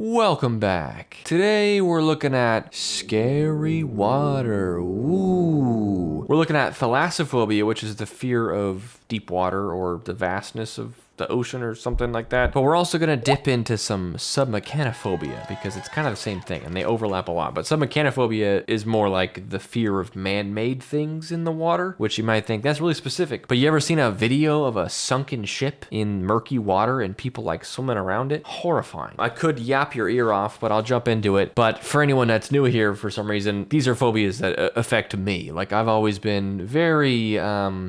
Welcome back. Today we're looking at scary water. Ooh. We're looking at thalassophobia, which is the fear of deep water or the vastness of the ocean or something like that. But we're also gonna dip into some submechanophobia because it's kind of the same thing and they overlap a lot. But submechanophobia is more like the fear of man-made things in the water, which you might think that's really specific. But you ever seen a video of a sunken ship in murky water and people like swimming around it? Horrifying. I could yap your ear off, but I'll jump into it. But for anyone that's new here for some reason, these are phobias that affect me. Like I've always been very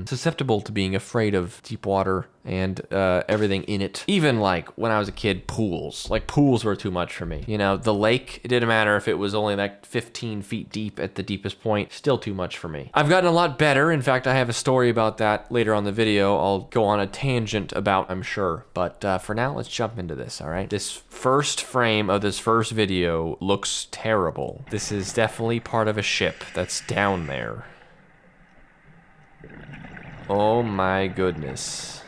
susceptible to being afraid of deep water and everything in it. Even like when I was a kid, pools. Like pools were too much for me. You know, the lake, it didn't matter if it was only like 15 feet deep at the deepest point, still too much for me. I've gotten a lot better. In fact, I have a story about that later on the video. I'll go on a tangent about, I'm sure. But for now, let's jump into this, all right? This first frame of this first video looks terrible. This is definitely part of a ship that's down there. Oh my goodness.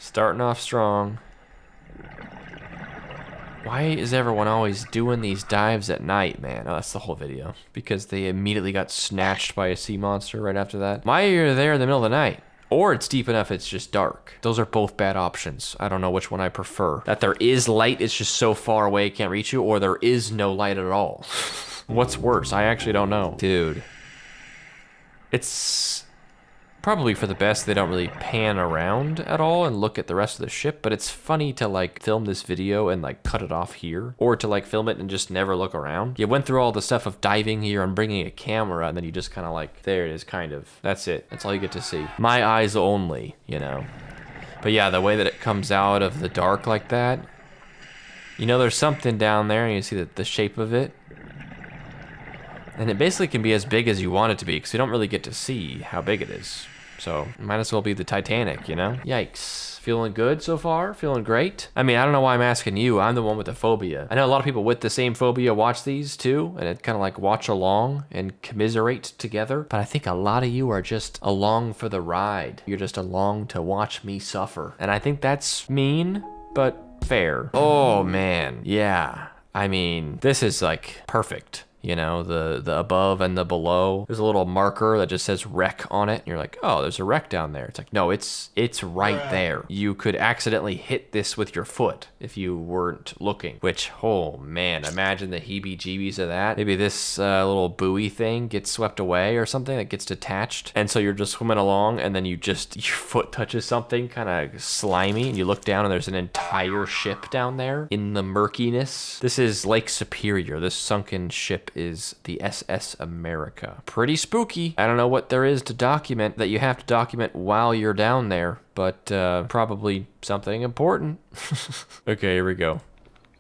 Starting off strong. Why is everyone always doing these dives at night, man? Oh, that's the whole video. Because they immediately got snatched by a sea monster right after that. Why are you there in the middle of the night? Or it's deep enough it's just dark. Those are both bad options. I don't know which one I prefer. That there is light, it's just so far away it can't reach you, or there is no light at all. What's worse? I actually don't know. Dude. It's probably for the best they don't really pan around at all and look at the rest of the ship, but it's funny to like film this video and like cut it off here, or to like film it and just never look around. You went through all the stuff of diving here and bringing a camera, and then you just kind of like, there it is, kind of. That's it. That's all you get to see. My eyes only, you know. But yeah, the way that it comes out of the dark like that, you know, there's something down there and you see the shape of it. And it basically can be as big as you want it to be because you don't really get to see how big it is. So might as well be the Titanic, you know? Yikes. Feeling good so far? Feeling great? I mean, I don't know why I'm asking you. I'm the one with the phobia. I know a lot of people with the same phobia watch these too, and it kind of like watch along and commiserate together. But I think a lot of you are just along for the ride. You're just along to watch me suffer. And I think that's mean, but fair. Oh man, yeah. I mean, this is like perfect. You know, the above and the below. There's a little marker that just says wreck on it. And you're like, oh, there's a wreck down there. It's like, no, it's right there. You could accidentally hit this with your foot if you weren't looking. Which, oh man, imagine the heebie-jeebies of that. Maybe this little buoy thing gets swept away or something that gets detached. And so you're just swimming along and then your foot touches something kind of slimy. And you look down and there's an entire ship down there in the murkiness. This is Lake Superior. This sunken ship is the SS America. Pretty spooky. I don't know what there is to document that you have to document while you're down there, but probably something important. Okay, here we go. All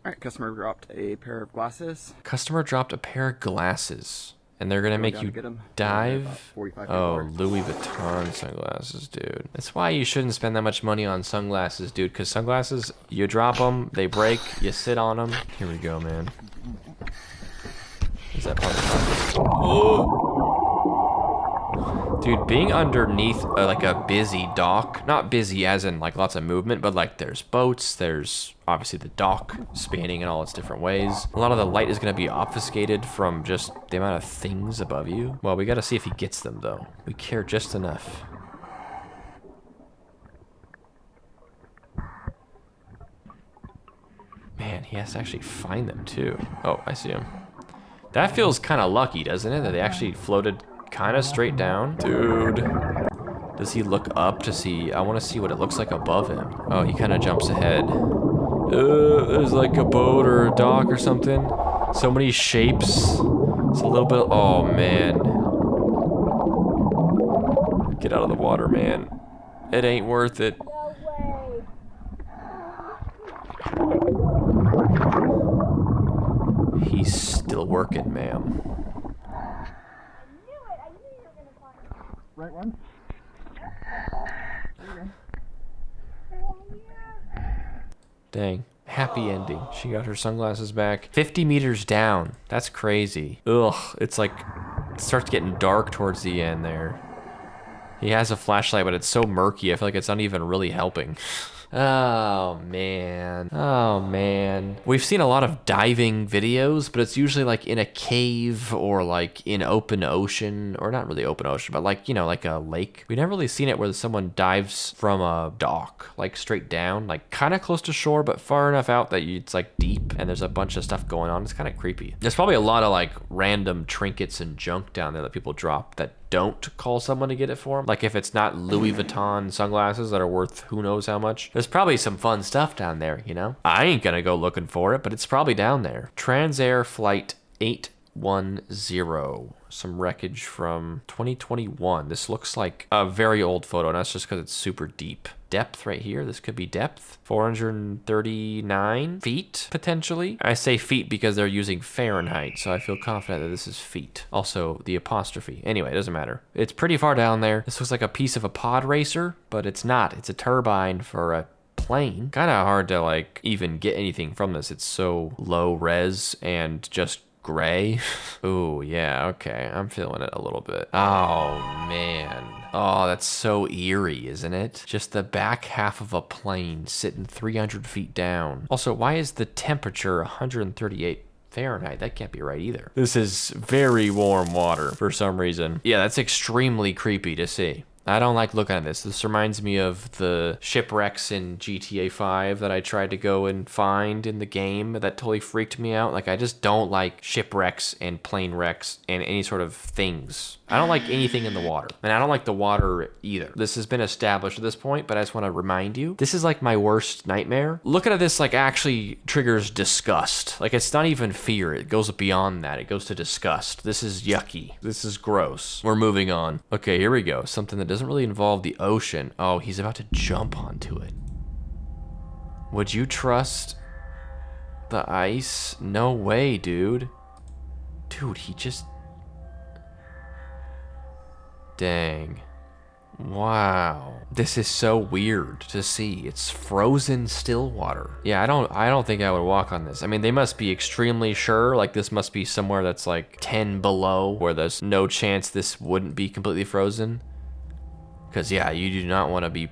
right, customer dropped a pair of glasses. Customer dropped a pair of glasses. And they're gonna make you dive? Oh, Louis Vuitton sunglasses, dude. That's why you shouldn't spend that much money on sunglasses, dude, because sunglasses, you drop them, they break, you sit on them. Here we go, man. Is that part of the process? Oh. Dude, being underneath like a busy dock, not busy as in like lots of movement, but like there's boats, there's obviously the dock spanning in all its different ways. A lot of the light is gonna be obfuscated from just the amount of things above you. Well, we gotta see if he gets them though. We care just enough. Man, he has to actually find them too. Oh, I see him. That feels kind of lucky, doesn't it? That they actually floated kind of straight down. Dude. Does he look up to see? I want to see what it looks like above him. Oh, he kind of jumps ahead. There's like a boat or a dock or something. So many shapes. It's a little bit... Oh, man. Get out of the water, man. It ain't worth it. He's still working, ma'am. Right one. Dang. Happy ending. She got her sunglasses back. 50 meters down. That's crazy. Ugh. It's like... It starts getting dark towards the end there. He has a flashlight, but it's so murky, I feel like it's not even really helping. Oh man. Oh man. We've seen a lot of diving videos, but it's usually like in a cave or like in open ocean, or not really open ocean, but like, you know, like a lake. We've never really seen it where someone dives from a dock, like straight down, like kind of close to shore, but far enough out that it's like deep and there's a bunch of stuff going on. It's kind of creepy. There's probably a lot of like random trinkets and junk down there that people drop that don't call someone to get it for them. Like if it's not Louis Vuitton sunglasses that are worth who knows how much, there's probably some fun stuff down there, you know? I ain't gonna go looking for it, but it's probably down there. Transair Flight 810. Some wreckage from 2021. This looks like a very old photo, and that's just because it's super deep. Depth right here, this could be depth. 439 feet, potentially. I say feet because they're using Fahrenheit, so I feel confident that this is feet. Also, the apostrophe. Anyway, it doesn't matter. It's pretty far down there. This looks like a piece of a pod racer, but it's not. It's a turbine for a plane. Kind of hard to like even get anything from this. It's so low res and just gray. Ooh, yeah, okay. I'm feeling it a little bit. Oh, man. Oh, that's so eerie, isn't it? Just the back half of a plane sitting 300 feet down. Also, why is the temperature 138 Fahrenheit? That can't be right either. This is very warm water for some reason. Yeah, that's extremely creepy to see. I don't like looking at this. This reminds me of the shipwrecks in GTA 5 that I tried to go and find in the game that totally freaked me out. Like, I just don't like shipwrecks and plane wrecks and any sort of things. I don't like anything in the water. And I don't like the water either. This has been established at this point, but I just want to remind you, this is like my worst nightmare. Looking at this like actually triggers disgust. Like, it's not even fear. It goes beyond that. It goes to disgust. This is yucky. This is gross. We're moving on. Okay, here we go. Something that doesn't really involve the ocean. Oh, he's about to jump onto it. Would you trust the ice? No way, dude. Dude, he just... Dang. Wow. This is so weird to see. It's frozen still water. Yeah, I don't think I would walk on this. I mean, they must be extremely sure. Like, this must be somewhere that's like 10 below where there's no chance this wouldn't be completely frozen. Because, yeah, you do not want to be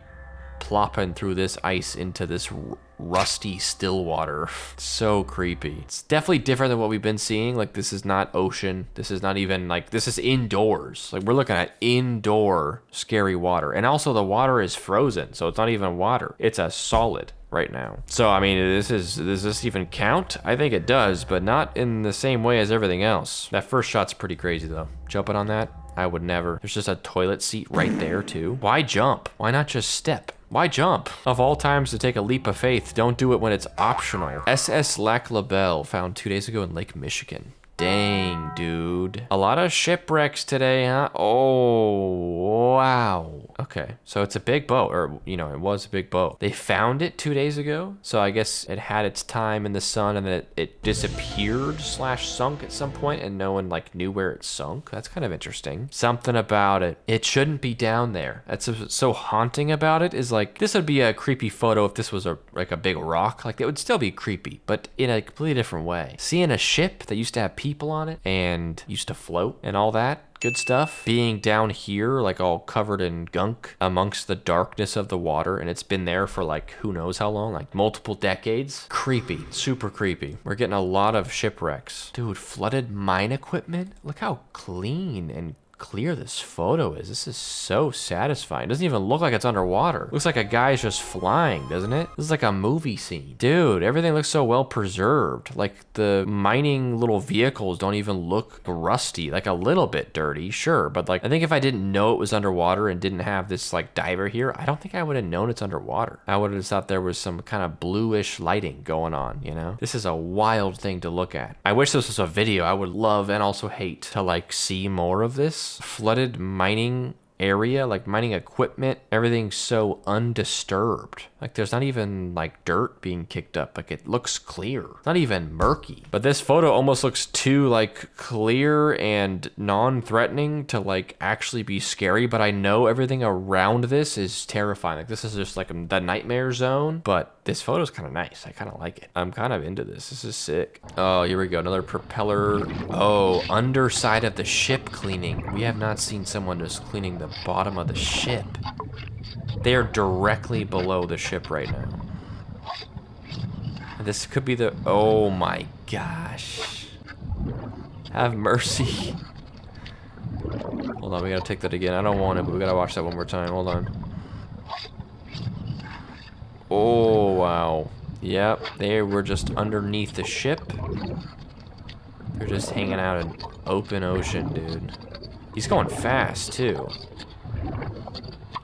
plopping through this ice into this rusty still water. So creepy. It's definitely different than what we've been seeing. Like, this is not ocean. This is not even, like, this is indoors. Like, we're looking at indoor scary water. And also, the water is frozen, so it's not even water. It's a solid right now. So, I mean, does this even count? I think it does, but not in the same way as everything else. That first shot's pretty crazy, though. Jumping on that? I would never. There's just a toilet seat right there, too. Why jump? Why not just step? Why jump? Of all times to take a leap of faith, don't do it when it's optional. SS Lac La Belle, found 2 days ago in Lake Michigan. Dang, dude. A lot of shipwrecks today, huh? Oh, wow. Okay, so it's a big boat, or, you know, it was a big boat. They found it 2 days ago, so I guess it had its time in the sun, and then it disappeared / sunk at some point, and no one, like, knew where it sunk. That's kind of interesting. Something about it. It shouldn't be down there. That's so haunting about it is, like, this would be a creepy photo if this was like a big rock. Like, it would still be creepy, but in a completely different way. Seeing a ship that used to have people on it and used to float and all that good stuff being down here like all covered in gunk amongst the darkness of the water, and it's been there for like who knows how long, like multiple decades. Creepy, super creepy. We're getting a lot of shipwrecks. Dude, flooded mine equipment. Look how clean and clear this photo is. This is so satisfying. It doesn't even look like it's underwater. Looks like a guy's just flying, doesn't it? This is like a movie scene. Dude, everything looks so well preserved. Like the mining little vehicles don't even look rusty. Like a little bit dirty, sure. But like, I think if I didn't know it was underwater and didn't have this like diver here, I don't think I would have known it's underwater. I would have thought there was some kind of bluish lighting going on, you know? This is a wild thing to look at. I wish this was a video. I would love and also hate to like see more of this. Flooded mining area, like mining equipment, everything's so undisturbed. Like there's not even like dirt being kicked up. Like it looks clear. It's not even murky. But this photo almost looks too like clear and non-threatening to like actually be scary. But I know everything around this is terrifying. Like this is just like the nightmare zone. But this photo's kind of nice. I kind of like it. I'm kind of into this. This is sick. Oh, here we go. Another propeller. Oh, underside of the ship cleaning. We have not seen someone just cleaning the bottom of the ship. They are directly below the ship right now. This could be the... Oh my gosh. Have mercy. Hold on, we gotta take that again. I don't want it, but we gotta watch that one more time. Hold on. Oh, wow. Yep, they were just underneath the ship. They're just hanging out in open ocean, dude. He's going fast, too.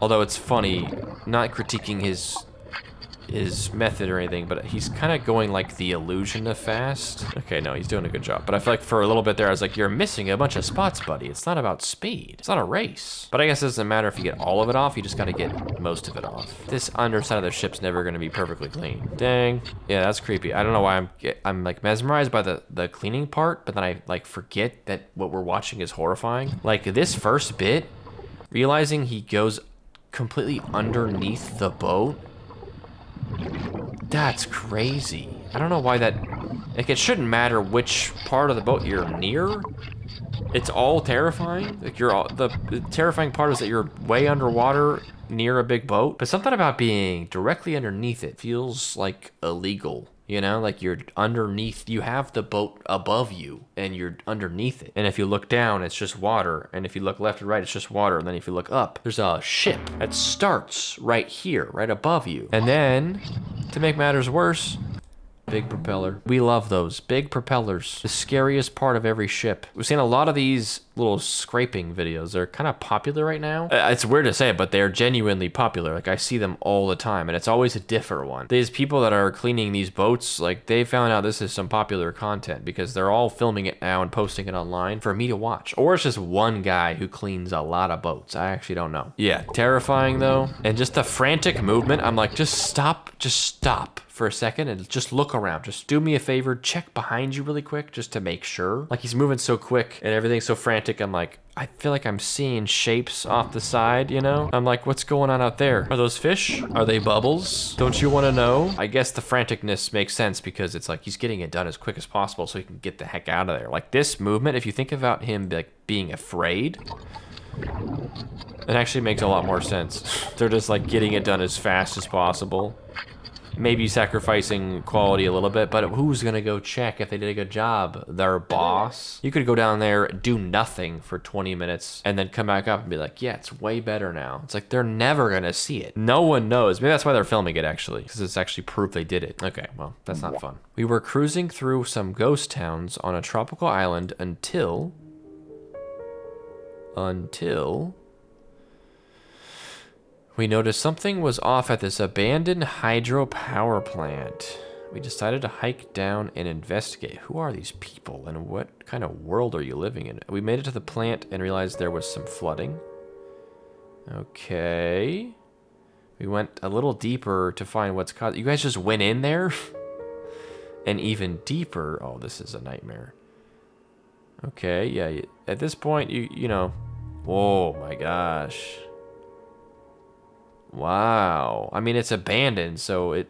Although it's funny, not critiquing his method or anything, but he's kind of going like the illusion of fast. Okay, no, he's doing a good job. But I feel like for a little bit there, I was like, you're missing a bunch of spots, buddy. It's not about speed. It's not a race. But I guess it doesn't matter if you get all of it off. You just got to get most of it off. This underside of the ship's never going to be perfectly clean. Dang. Yeah, that's creepy. I don't know why I'm like mesmerized by the cleaning part, but then I like forget that what we're watching is horrifying. Like this first bit, realizing he goes completely underneath the boat. That's crazy. I don't know why that... Like, it shouldn't matter which part of the boat you're near. It's all terrifying. Like, the terrifying part is that you're way underwater near a big boat. But something about being directly underneath it feels, like, illegal. You know, like you're underneath, you have the boat above you and you're underneath it. And if you look down, it's just water. And if you look left and right, it's just water. And then if you look up, there's a ship that starts right here, right above you. And then, to make matters worse, big propeller. We love those big propellers. The scariest part of every ship. We've seen a lot of these little scraping videos. They're kind of popular right now. It's weird to say it, but they're genuinely popular. Like I see them all the time and it's always a different one. These people that are cleaning these boats, like they found out this is some popular content because they're all filming it now and posting it online for me to watch. Or it's just one guy who cleans a lot of boats. I actually don't know. Yeah, terrifying though. And just the frantic movement. I'm like, just stop for a second and just look around. Just do me a favor, check behind you really quick just to make sure. Like he's moving so quick and everything's so frantic. I'm like, I feel like I'm seeing shapes off the side, you know? I'm like, what's going on out there? Are those fish? Are they bubbles? Don't you want to know? I guess the franticness makes sense because it's like he's getting it done as quick as possible so he can get the heck out of there. Like this movement, if you think about him like being afraid, it actually makes a lot more sense. They're just like getting it done as fast as possible. Maybe sacrificing quality a little bit, but who's gonna go check if they did a good job? Their boss? You could go down there, do nothing for 20 minutes, and then come back up and be like, yeah, it's way better now. It's like, they're never gonna see it. No one knows. Maybe that's why they're filming it, actually, because it's actually proof they did it. Okay, well, that's not fun. We were cruising through some ghost towns on a tropical island until we noticed something was off at this abandoned hydropower plant. We decided to hike down and investigate. Who are these people and what kind of world are you living in? We made it to the plant and realized there was some flooding. Okay. We went a little deeper to find what's caused. You guys just went in there? And even deeper. Oh, this is a nightmare. Okay, yeah. At this point, you know. Oh my gosh. Wow. I mean, it's abandoned, so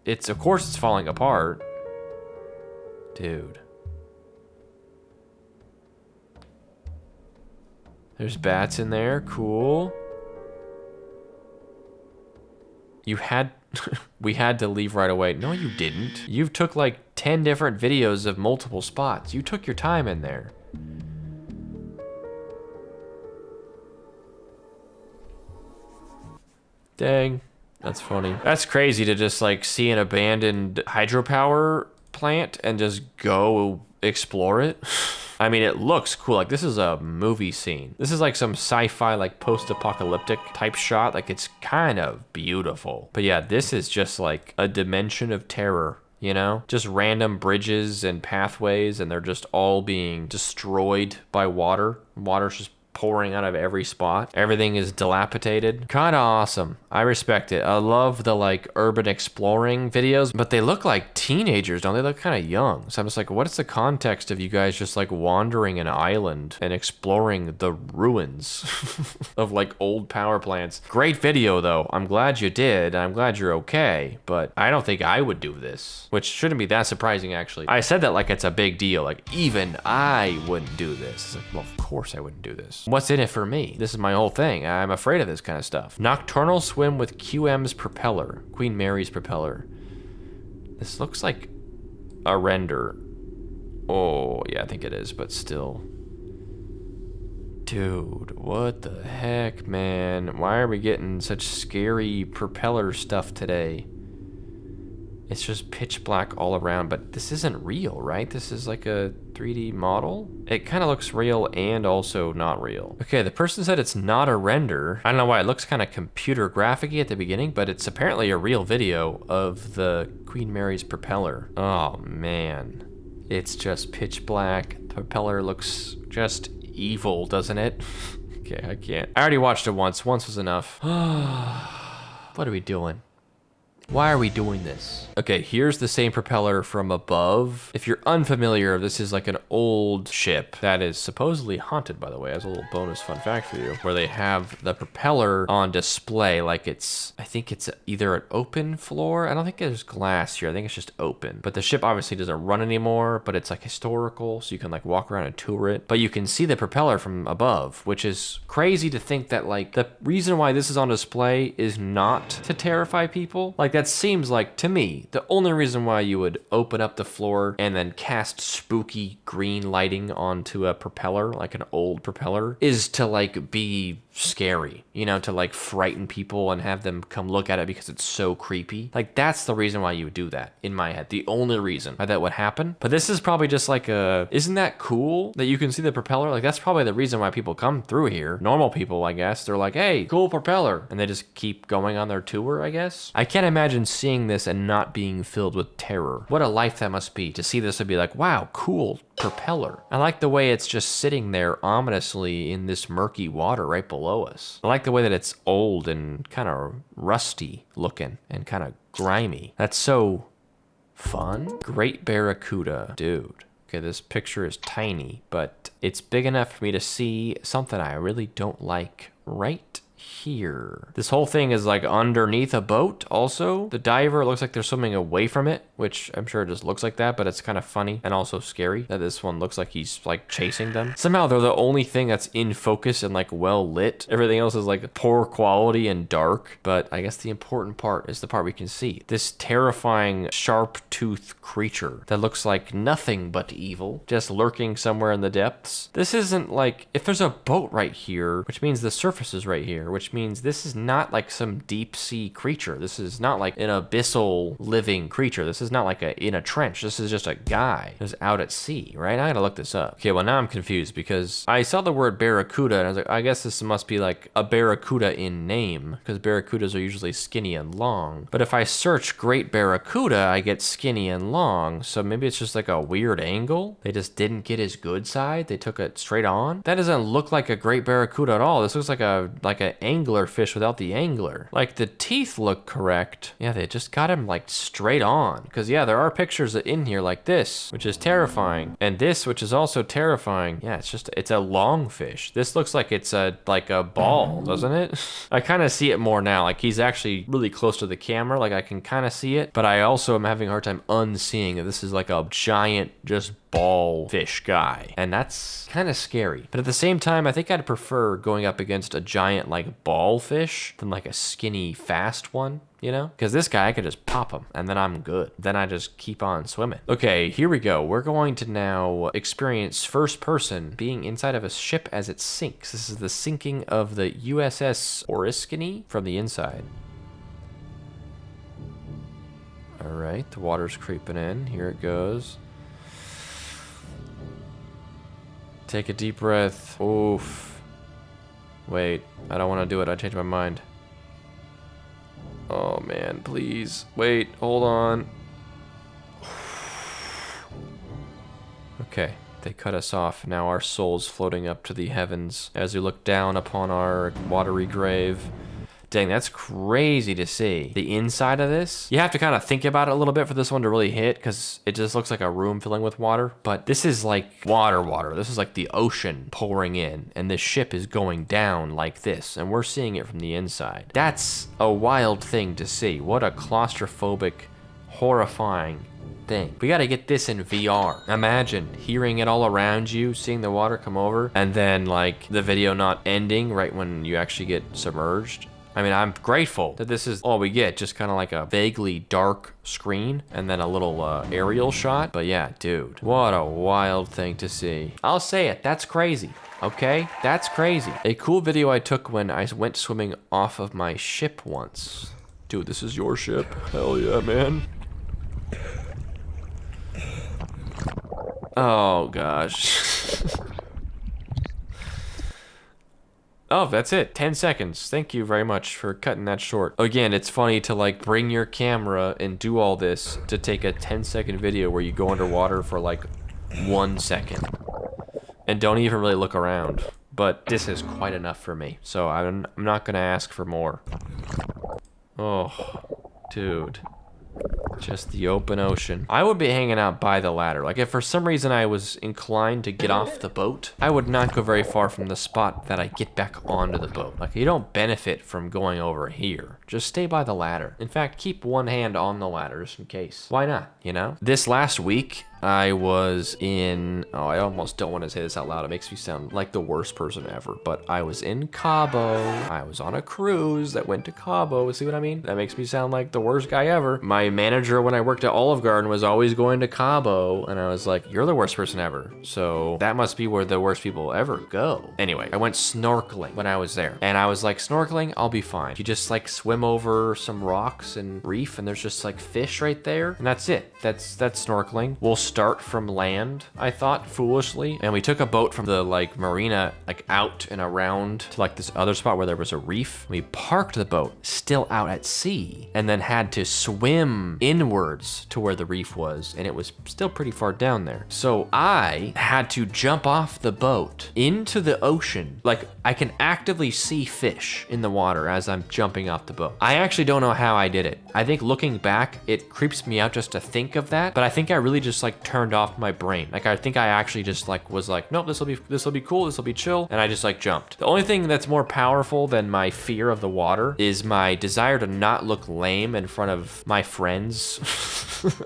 it's of course it's falling apart. Dude. There's bats in there. Cool. We had to leave right away. No, you didn't. You took like 10 different videos of multiple spots. You took your time in there. Dang, that's funny. That's crazy to just like see an abandoned hydropower plant and just go explore it. I mean, it looks cool. Like this is a movie scene. This is like some sci-fi, like post-apocalyptic type shot. Like it's kind of beautiful. But yeah, this is just like a dimension of terror, you know? Just random bridges and pathways and they're just all being destroyed by water. Water's just pouring out of every spot. Everything is dilapidated. Kind of awesome. I respect it. I love the like urban exploring videos, but they look like teenagers, don't they? Look kind of young. So I'm just like, what is the context of you guys just like wandering an island and exploring the ruins of like old power plants? Great video though. I'm glad you did. I'm glad you're okay, but I don't think I would do this, which shouldn't be that surprising actually. I said that like it's a big deal. Like even I wouldn't do this. It's like, well, of course I wouldn't do this. What's in it for me? This is my whole thing. I'm afraid of this kind of stuff. Nocturnal swim with QM's propeller. Queen Mary's propeller. This looks like a render. Oh, yeah, I think it is, but still. Dude, what the heck, man? Why are we getting such scary propeller stuff today? It's just pitch black all around, but this isn't real, right? This is like a 3D model? It kind of looks real and also not real. Okay, the person said it's not a render. I don't know why, it looks kind of computer graphic-y at the beginning, but it's apparently a real video of the Queen Mary's propeller. Oh, man. It's just pitch black. The propeller looks just evil, doesn't it? Okay, I can't. I already watched it once. Once was enough. What are we doing? Why are we doing this? Okay, here's the same propeller from above. If you're unfamiliar, this is like an old ship that is supposedly haunted, by the way, as a little bonus fun fact for you, where they have the propeller on display like it's, I think it's either an open floor. I don't think there's glass here. I think it's just open. But the ship obviously doesn't run anymore, but it's like historical, so you can like walk around and tour it. But you can see the propeller from above, which is crazy to think that like the reason why this is on display is not to terrify people. Like that seems like, to me, the only reason why you would open up the floor and then cast spooky green lighting onto a propeller, like an old propeller, is to like be scary, you know, to like frighten people and have them come look at it because it's so creepy. Like that's the reason why you would do that in my head. The only reason why that would happen. But this is probably just like a, isn't that cool that you can see the propeller? Like that's probably the reason why people come through here. Normal people, I guess, they're like, hey, cool propeller. And they just keep going on their tour, I guess. I can't imagine seeing this and not being filled with terror. What a life that must be to see this and be like, wow, cool propeller. I like the way it's just sitting there ominously in this murky water right below us. I like the way that it's old and kind of rusty looking and kind of grimy. That's so fun. Great Barracuda, dude. Okay, this picture is tiny, but it's big enough for me to see something I really don't like right here. This whole thing is like underneath a boat also. The diver looks like they're swimming away from it, which I'm sure it just looks like that, but it's kind of funny and also scary that this one looks like he's like chasing them. Somehow they're the only thing that's in focus and like well lit. Everything else is like poor quality and dark, but I guess the important part is the part we can see. This terrifying sharp-toothed creature that looks like nothing but evil, just lurking somewhere in the depths. This isn't like, if there's a boat right here, which means the surface is right here, which means this is not like some deep sea creature. This is not like an abyssal living creature. This is not like in a trench. This is just a guy who's out at sea, right? I gotta look this up. Okay, well now I'm confused because I saw the word Barracuda and I was like, I guess this must be like a Barracuda in name because Barracudas are usually skinny and long. But if I search Great Barracuda, I get skinny and long. So maybe it's just like a weird angle. They just didn't get his good side. They took it straight on. That doesn't look like a Great Barracuda at all. This looks like an angler fish without the angler. Like the teeth look correct. Yeah, they just got him like straight on. Because yeah, there are pictures in here like this, which is terrifying. And this, which is also terrifying. Yeah, it's a long fish. This looks like it's like a ball, doesn't it? I kind of see it more now. Like he's actually really close to the camera. Like I can kind of see it, but I also am having a hard time unseeing that this is like a giant, just ball fish guy. And that's kind of scary. But at the same time, I think I'd prefer going up against a giant like ball fish than like a skinny fast one, you know? Because this guy, I could just pop him and then I'm good. Then I just keep on swimming. Okay, here we go. We're going to now experience first person being inside of a ship as it sinks. This is the sinking of the USS Oriskany from the inside. All right, the water's creeping in. Here it goes. Take a deep breath. Oof. Wait, I don't want to do it. I changed my mind. Oh man, please. Wait, hold on. Okay, they cut us off. Now our soul's floating up to the heavens as we look down upon our watery grave. Dang, that's crazy to see. The inside of this, you have to kind of think about it a little bit for this one to really hit because it just looks like a room filling with water. But this is like water. This is like the ocean pouring in and this ship is going down like this and we're seeing it from the inside. That's a wild thing to see. What a claustrophobic, horrifying thing. We gotta get this in VR. Imagine hearing it all around you, seeing the water come over, and then like the video not ending right when you actually get submerged. I mean, I'm grateful that this is all we get, just kind of like a vaguely dark screen and then a little aerial shot. But yeah, dude, what a wild thing to see. I'll say it, that's crazy. Okay, that's crazy. A cool video I took when I went swimming off of my ship once. Dude, this is your ship? Hell yeah, man. Oh gosh. Oh, that's it. 10 seconds. Thank you very much for cutting that short. Again, it's funny to like bring your camera and do all this to take a 10-second video where you go underwater for like 1 second and don't even really look around. But this is quite enough for me, so I'm not gonna ask for more. Oh, dude. Just the open ocean. I would be hanging out by the ladder. Like if for some reason I was inclined to get off the boat, I would not go very far from the spot that I get back onto the boat. Like you don't benefit from going over here. Just stay by the ladder. In fact, keep one hand on the ladder just in case. Why not, you know? This last week, I was in, oh, I almost don't want to say this out loud. It makes me sound like the worst person ever, but I was in Cabo. I was on a cruise that went to Cabo. See what I mean? That makes me sound like the worst guy ever. My manager when I worked at Olive Garden was always going to Cabo, and I was like, you're the worst person ever. So that must be where the worst people ever go. Anyway, I went snorkeling when I was there, and I was like, snorkeling, I'll be fine. You just like swim over some rocks and reef, and there's just like fish right there, and that's it. That's snorkeling. We'll start from land, I thought, foolishly, and we took a boat from the like marina like out and around to like this other spot where there was a reef. We parked the boat still out at sea and then had to swim inwards to where the reef was, and it was still pretty far down there. So I had to jump off the boat into the ocean. Like I can actively see fish in the water as I'm jumping off the boat. I actually don't know how I did it. I think looking back, it creeps me out just to think of that, but I think I really just like turned off my brain. Like I think I actually just like was like, nope, this will be cool, this will be chill, and I just like jumped. The only thing that's more powerful than my fear of the water is my desire to not look lame in front of my friends.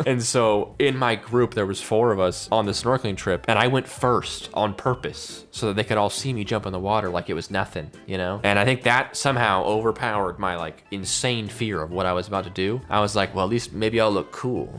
And so in my group there was 4 of us on the snorkeling trip, and I went first on purpose so that they could all see me jump in the water like it was nothing, you know? And I think that somehow overpowered my like insane fear of what I was about to do. I was like, well, at least maybe I'll look cool.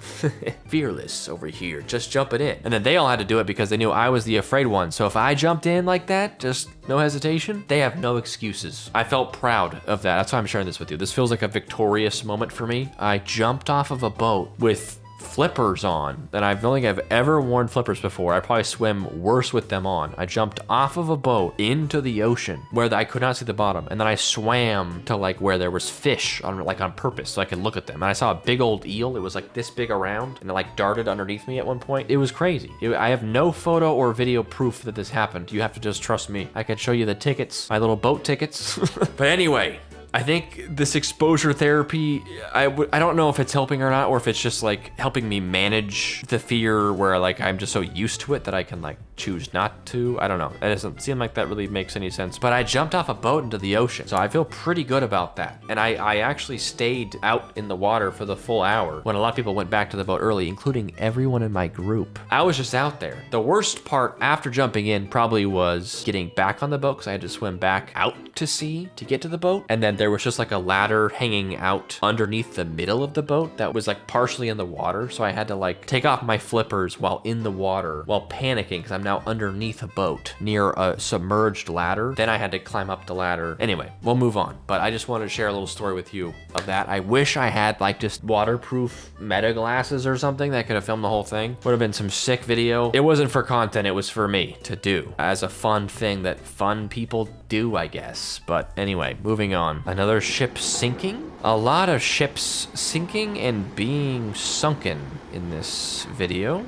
Fearless over here, just jumping in. And then they all had to do it because they knew I was the afraid one. So if I jumped in like that, just no hesitation, they have no excuses. I felt proud of that. That's why I'm sharing this with you. This feels like a victorious moment for me. I jumped off of a boat with flippers on, and I don't think I've ever worn flippers before. I probably swim worse with them on. I jumped off of a boat into the ocean where I could not see the bottom, and then I swam to like where there was fish on purpose so I could look at them. And I saw a big old eel. It was like this big around, and it like darted underneath me at one point. It was crazy. I have no photo or video proof that this happened. You have to just trust me. I could show you the tickets, my little boat tickets. But anyway, I think this exposure therapy, I don't know if it's helping or not, or if it's just like helping me manage the fear where like I'm just so used to it that I can like choose not to. I don't know. It doesn't seem like that really makes any sense. But I jumped off a boat into the ocean, so I feel pretty good about that. And I actually stayed out in the water for the full hour when a lot of people went back to the boat early, including everyone in my group. I was just out there. The worst part after jumping in probably was getting back on the boat because I had to swim back out to sea to get to the boat. And then there was just like a ladder hanging out underneath the middle of the boat that was like partially in the water. So I had to like take off my flippers while in the water while panicking because I'm now underneath a boat near a submerged ladder. Then I had to climb up the ladder. Anyway, we'll move on. But I just wanted to share a little story with you of that. I wish I had like just waterproof meta glasses or something that could have filmed the whole thing. Would have been some sick video. It wasn't for content, it was for me to do as a fun thing that fun people do, I guess. But anyway, moving on. Another ship sinking? A lot of ships sinking and being sunken in this video.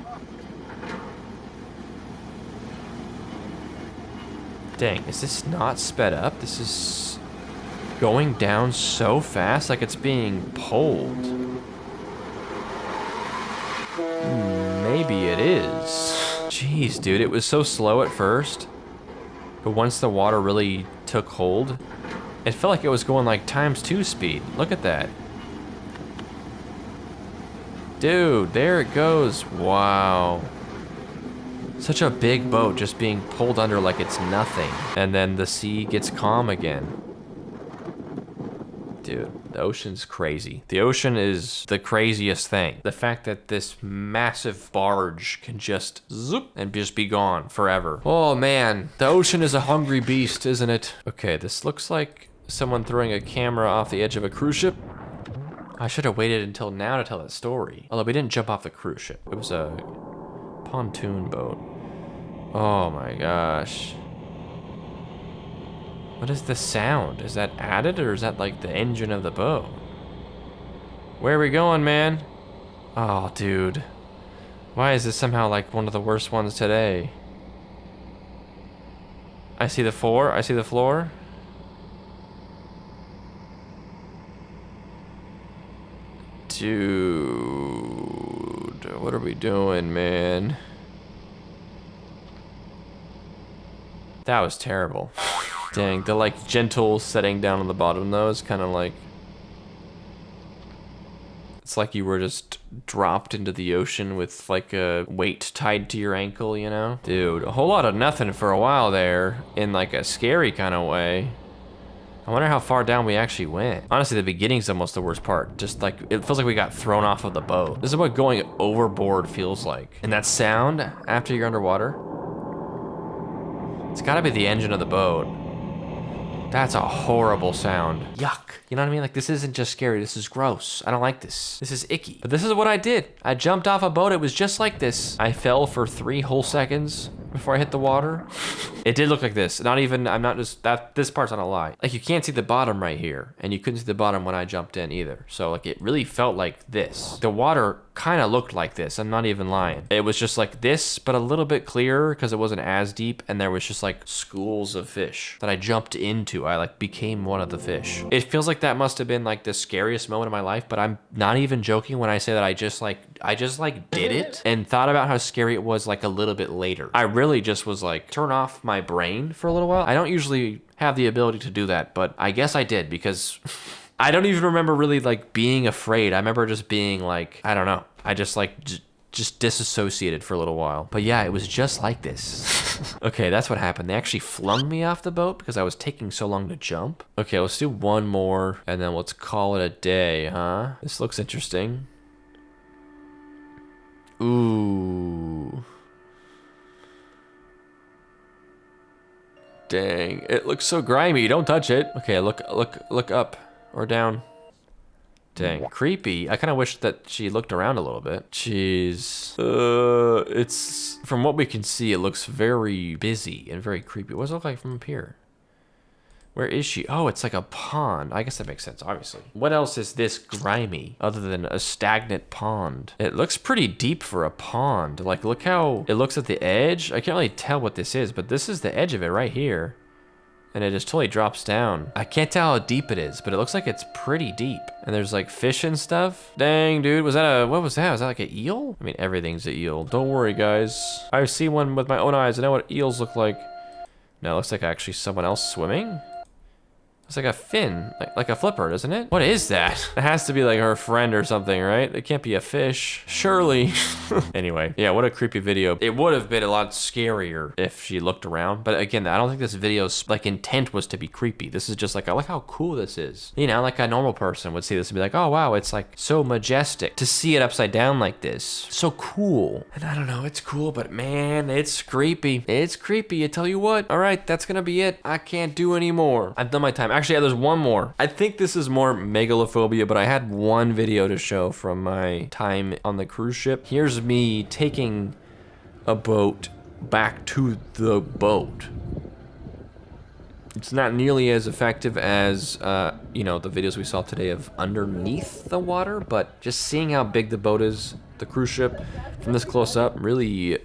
Dang, is this not sped up? This is going down so fast, like it's being pulled. Maybe it is. Jeez, dude, it was so slow at first. But once the water really took hold, it felt like it was going like ×2 speed. Look at that. Dude, there it goes. Wow. Such a big boat just being pulled under like it's nothing. And then the sea gets calm again. Dude, the ocean's crazy. The ocean is the craziest thing. The fact that this massive barge can just zoop and just be gone forever. Oh man, the ocean is a hungry beast, isn't it? Okay, this looks like someone throwing a camera off the edge of a cruise ship. I should have waited until now to tell that story. Although we didn't jump off the cruise ship. It was a pontoon boat. Oh my gosh. What is the sound? Is that added or is that like the engine of the boat? Where are we going, man? Oh, dude. Why is this somehow like one of the worst ones today? I see the floor. I see the floor. Dude, what are we doing, man? That was terrible. Dang, the like gentle setting down on the bottom though is kind of like, it's like you were just dropped into the ocean with like a weight tied to your ankle, you know? Dude, a whole lot of nothing for a while there in like a scary kind of way. I wonder how far down we actually went. Honestly, the beginning's almost the worst part. Just like, it feels like we got thrown off of the boat. This is what going overboard feels like. And that sound after you're underwater, it's gotta be the engine of the boat. That's a horrible sound. Yuck. You know what I mean? Like, this isn't just scary, this is gross. I don't like this. This is icky. But this is what I did. I jumped off a boat, it was just like this. I fell for 3 whole seconds before I hit the water. It did look like this. Not even, I'm not just, this part's not a lie. Like, you can't see the bottom right here, and you couldn't see the bottom when I jumped in either. So, like, it really felt like this. The water kind of looked like this, I'm not even lying. It was just like this, but a little bit clearer because it wasn't as deep, and there was just like schools of fish that I jumped into. I like became one of the fish. It feels like that must have been like the scariest moment of my life, but I'm not even joking when I say that I just did it and thought about how scary it was like a little bit later. I really just was like, turn off my brain for a little while. I don't usually have the ability to do that, but I guess I did because I don't even remember really like being afraid. I remember just being like, I don't know. I just like just disassociated for a little while. But yeah, it was just like this. Okay, that's what happened. They actually flung me off the boat because I was taking so long to jump. Okay, let's do one more and then let's call it a day, huh? This looks interesting. Ooh. Dang, it looks so grimy. Don't touch it. Okay, look up or down. Dang, creepy. I kind of wish that she looked around a little bit. Jeez. It's, from what we can see, it looks very busy and very creepy. What does it look like from up here? Where is she? Oh, it's like a pond. I guess that makes sense, obviously. What else is this grimy other than a stagnant pond? It looks pretty deep for a pond. Like, look how it looks at the edge. I can't really tell what this is, but this is the edge of it right here. And it just totally drops down. I can't tell how deep it is, but it looks like it's pretty deep. And there's like fish and stuff. Dang, dude, was that a, what was that? Was that like an eel? I mean, everything's an eel. Don't worry, guys. I've seen one with my own eyes. I know what eels look like. No, it looks like actually someone else swimming. It's like a fin, like a flipper, doesn't it? What is that? It has to be like her friend or something, right? It can't be a fish, surely. Anyway, yeah, what a creepy video. It would have been a lot scarier if she looked around. But again, I don't think this video's like intent was to be creepy. This is just like, I like how cool this is. You know, like a normal person would see this and be like, oh wow, it's like so majestic. To see it upside down like this, so cool. And I don't know, it's cool, but man, it's creepy. It's creepy, I tell you what. All right, that's gonna be it. I can't do any more. I've done my time. Actually, yeah, there's one more. I think this is more megalophobia, but I had one video to show from my time on the cruise ship. Here's me taking a boat back to the boat. It's not nearly as effective as, you know, the videos we saw today of underneath the water, but just seeing how big the boat is the cruise ship from this close up really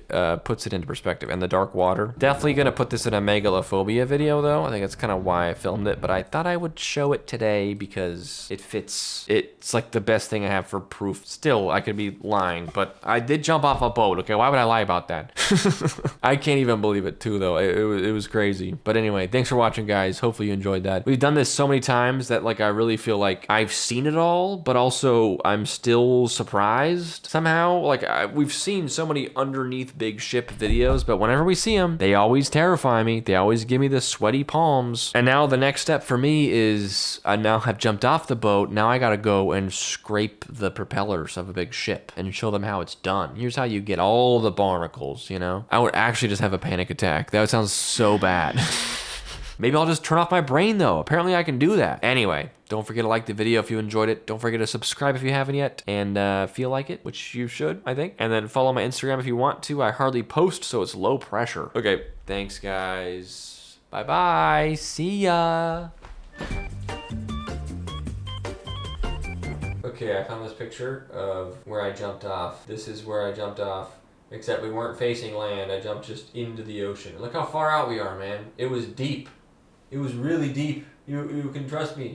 puts it into perspective. And the dark water. Definitely gonna put this in a megalophobia video though. I think that's kind of why I filmed it, but I thought I would show it today because it fits. It's like the best thing I have for proof. Still, I could be lying, but I did jump off a boat, okay? Why would I lie about that? I can't even believe it too though. It was crazy. But anyway, thanks for watching, guys. Hopefully you enjoyed that. We've done this so many times that like I really feel like I've seen it all, but also I'm still surprised somehow. Like we've seen so many underneath big ship videos, but whenever we see them, they always terrify me. They always give me the sweaty palms. And now the next step for me is I now have jumped off the boat. Now I gotta go and scrape the propellers of a big ship and show them how it's done. Here's how you get all the barnacles, you know? I would actually just have a panic attack. That sounds so bad. Maybe I'll just turn off my brain though. Apparently I can do that. Anyway, don't forget to like the video if you enjoyed it. Don't forget to subscribe if you haven't yet and feel like it, which you should, I think. And then follow my Instagram if you want to. I hardly post, so it's low pressure. Okay, thanks guys. Bye-bye. See ya. Okay, I found this picture of where I jumped off. This is where I jumped off. Except we weren't facing land. I jumped just into the ocean. Look how far out we are, man. It was deep. It was really deep. You can trust me.